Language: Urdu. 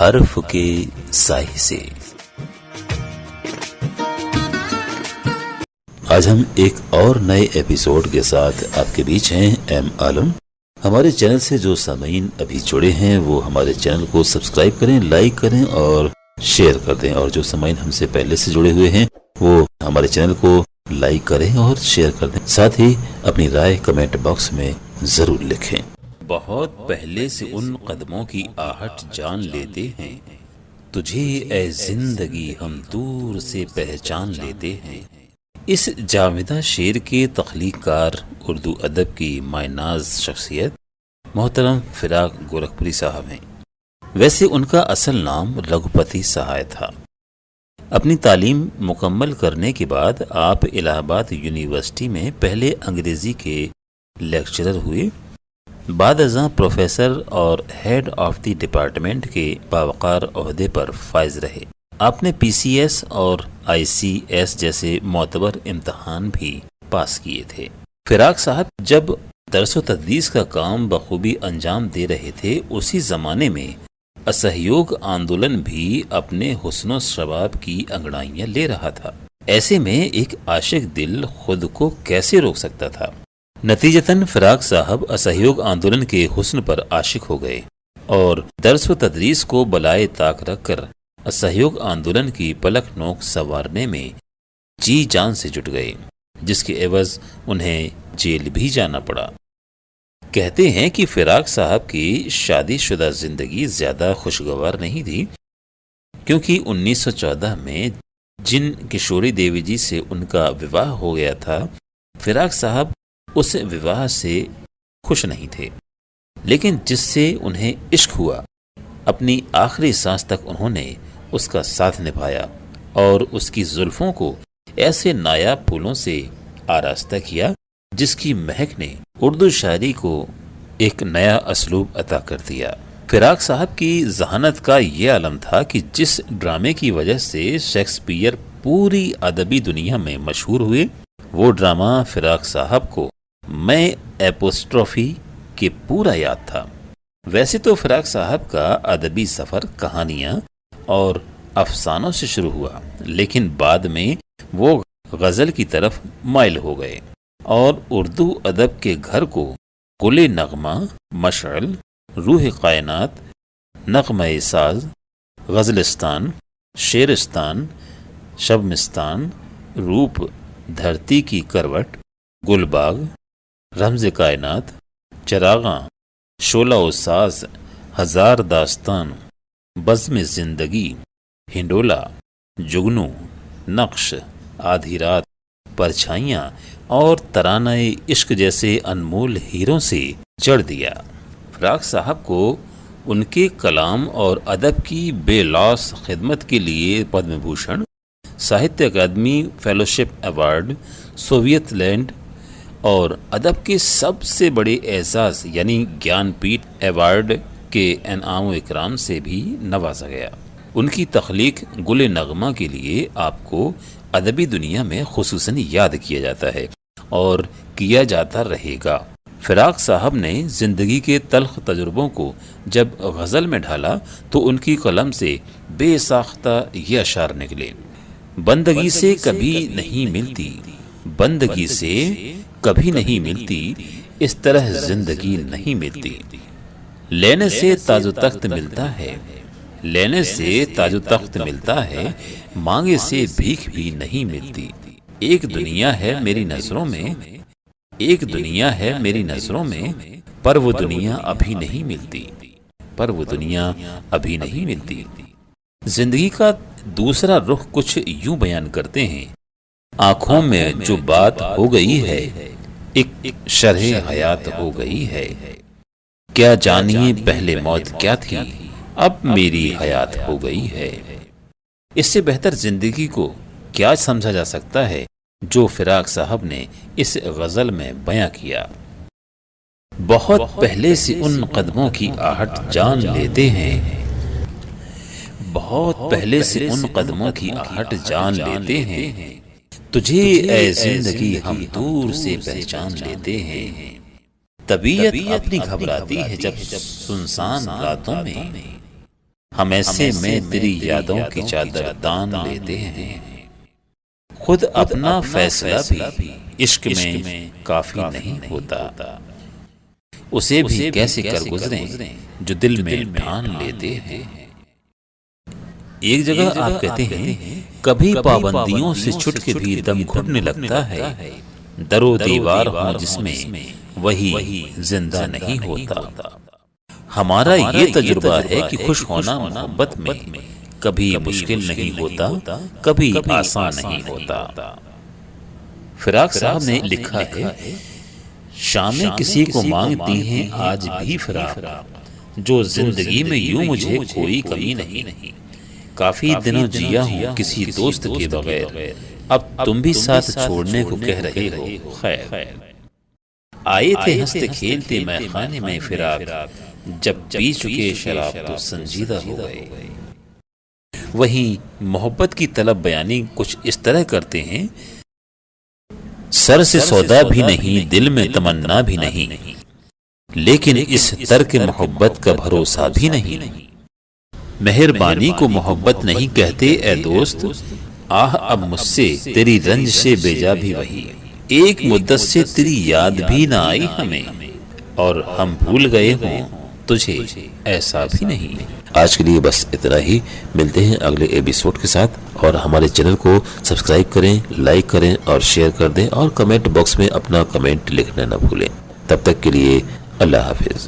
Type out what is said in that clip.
حرف کے سائے سے۔ آج ہم ایک اور نئے ایپیسوڈ کے ساتھ آپ کے بیچ ہیں۔ ایم عالم، ہمارے چینل سے جو سامعین ابھی جڑے ہیں وہ ہمارے چینل کو سبسکرائب کریں، لائک کریں اور شیئر کر دیں، اور جو سامعین ہم سے پہلے سے جڑے ہوئے ہیں وہ ہمارے چینل کو لائک کریں اور شیئر کر دیں، ساتھ ہی اپنی رائے کمنٹ باکس میں ضرور لکھیں۔ بہت پہلے سے ان قدموں کی آہٹ جان لیتے ہیں، تجھے اے زندگی ہم دور سے پہچان لیتے ہیں۔ اس جاوداں شعر کے تخلیق کار اردو ادب کی مائناز شخصیت محترم فراق گورکھپوری صاحب ہیں۔ ویسے ان کا اصل نام رگھوپتی سہائے تھا۔ اپنی تعلیم مکمل کرنے کے بعد آپ الہ آباد یونیورسٹی میں پہلے انگریزی کے لیکچرر ہوئے، بعد ازاں پروفیسر اور ہیڈ آف دی ڈپارٹمنٹ کے باوقار عہدے پر فائز رہے۔ آپ نے پی سی ایس اور آئی سی ایس جیسے معتبر امتحان بھی پاس کیے تھے۔ فراق صاحب جب درس و تدریس کا کام بخوبی انجام دے رہے تھے، اسی زمانے میں اسہیوگ آندولن بھی اپنے حسن و شباب کی انگڑائیاں لے رہا تھا۔ ایسے میں ایک عاشق دل خود کو کیسے روک سکتا تھا؟ نتیجتاً فراق صاحب اسہیوگ آندولن کے حسن پر عاشق ہو گئے اور درس و تدریس کو بالائے طاق رکھ کر اسہیوگ آندولن کی پلک نوک سنوارنے میں جی جان سے جٹ گئے، جس کے عوض انہیں جیل بھی جانا پڑا۔ کہتے ہیں کہ فراق صاحب کی شادی شدہ زندگی زیادہ خوشگوار نہیں تھی، کیونکہ 1914 میں جن کشوری دیوی جی سے ان کا وواہ ہو گیا تھا، فراق صاحب اس وواہ سے خوش نہیں تھے، لیکن جس سے انہیں عشق ہوا، اپنی آخری سانس تک انہوں نے اس کا ساتھ نبھایا اور اس کی زلفوں کو ایسے نایاب پھولوں سے آراستہ کیا جس کی مہک نے اردو شاعری کو ایک نیا اسلوب عطا کر دیا۔ فراق صاحب کی ذہانت کا یہ عالم تھا کہ جس ڈرامے کی وجہ سے شیکسپیئر پوری ادبی دنیا میں مشہور ہوئے، وہ ڈرامہ فراق صاحب کو میں ایپوسٹروفی کے پورا یاد تھا۔ ویسے تو فراق صاحب کا ادبی سفر کہانیاں اور افسانوں سے شروع ہوا، لیکن بعد میں وہ غزل کی طرف مائل ہو گئے اور اردو ادب کے گھر کو گل نغمہ، مشعل، روح کائنات، نغمہ ساز، غزلستان، شعرستان، شبمستان، روپ، دھرتی کی کروٹ، گل باغ، رمز کائنات، چراغاں، شعلہ و ساز، ہزار داستان، بزم زندگی، ہنڈولا، جگنو، نقش، آدھی رات، پرچھائیاں اور ترانہ عشق جیسے انمول ہیروں سے جڑ دیا۔ فراق صاحب کو ان کے کلام اور ادب کی بے لوث خدمت کے لیے Padma Bhushan, Sahitya Akademi fellowship award, Soviet land اور ادب کے سب سے بڑے اعزاز یعنی گیان پیٹھ ایوارڈ کے انعام و اکرام سے بھی نوازا گیا۔ ان کی تخلیق گل نغمہ کے لیے آپ کو ادبی دنیا میں خصوصاً یاد کیا جاتا ہے اور کیا جاتا رہے گا۔ فراق صاحب نے زندگی کے تلخ تجربوں کو جب غزل میں ڈھالا تو ان کی قلم سے بے ساختہ یہ اشعار نکلے: بندگی سے کبھی نہیں ملتی، بندگی سے کبھی نہیں ملتی، اس طرح زندگی نہیں ملتی، لینے سے تاج و تخت ملتا ہے، لینے سے تاج و تخت ملتا ہے، مانگے سے بھیک بھی نہیں ملتی، ایک دنیا ہے میری نظروں میں، ایک دنیا ہے میری نظروں میں، پر وہ دنیا ابھی نہیں ملتی، پر وہ دنیا ابھی نہیں ملتی۔ زندگی کا دوسرا رخ کچھ یوں بیان کرتے ہیں: آنکھوں میں جو بات ہو گئی ہے، ایک شرح حیات ہو گئی ہے، کیا جانیے پہلے موت کیا تھی، اب میری حیات ہو گئی ہے۔ اس سے بہتر زندگی کو کیا سمجھا جا سکتا ہے جو فراق صاحب نے اس غزل میں بیاں کیا۔ بہت پہلے سے ان قدموں کی آہٹ جان لیتے ہیں، بہت پہلے سے ان قدموں کی آہٹ جان لیتے ہیں، تجھے اے زندگی ہم دور سے پہچان لیتے ہیں۔ طبیعت اپنی گھبراتی ہے جب سنسان راتوں میں، ہم ایسے میں تیری یادوں کی چادر تان لیتے ہیں، خود اپنا فیصلہ بھی عشق میں کافی نہیں ہوتا، اسے بھی کیسے کر گزریں جو دل میں ٹھان لیتے ہیں۔ ایک جگہ آپ کہتے ہیں کبھی پابندیوں سے چھٹ کے بھی دم گھٹنے لگتا ہے، در و دیوار ہوں جس میں وہی زندہ نہیں ہوتا۔ ہمارا یہ تجربہ ہے کہ خوش ہونا محبت میں کبھی مشکل نہیں ہوتا، کبھی آسان نہیں ہوتا۔ فراق صاحب نے لکھا ہے، شامیں کسی کو مانگتی ہیں آج بھی فراق، جو زندگی میں یوں مجھے کوئی کمی نہیں، کافی دنوں جیا ہوں کسی دوست کے بغیر، اب تم بھی ساتھ چھوڑنے کو کہہ رہے ہو، خیر۔ آئے تھے ہنستے کھیلتے میں خانے میں فراق، جب پی چکے شراب تو سنجیدہ ہو گئے۔ وہیں محبت کی طلب بیانی کچھ اس طرح کرتے ہیں، سر سے سودا بھی نہیں، دل میں تمنا بھی نہیں، لیکن اس ترک محبت کا بھروسہ بھی نہیں۔ مہربانی کو محبت نہیں کہتے اے دوست، آہ اب مجھ سے تیری رنج سے بیجا بھی وہی، ایک مدت سے تیری یاد بھی نہ آئی ہمیں، اور ہم بھول گئے ہوں تجھے ایسا بھی نہیں۔ آج کے لیے بس اتنا ہی، ملتے ہیں اگلے ایپیسوڈ کے ساتھ، اور ہمارے چینل کو سبسکرائب کریں، لائک کریں اور شیئر کر دیں، اور کمنٹ باکس میں اپنا کمنٹ لکھنا نہ بھولیں۔ تب تک کے لیے اللہ حافظ۔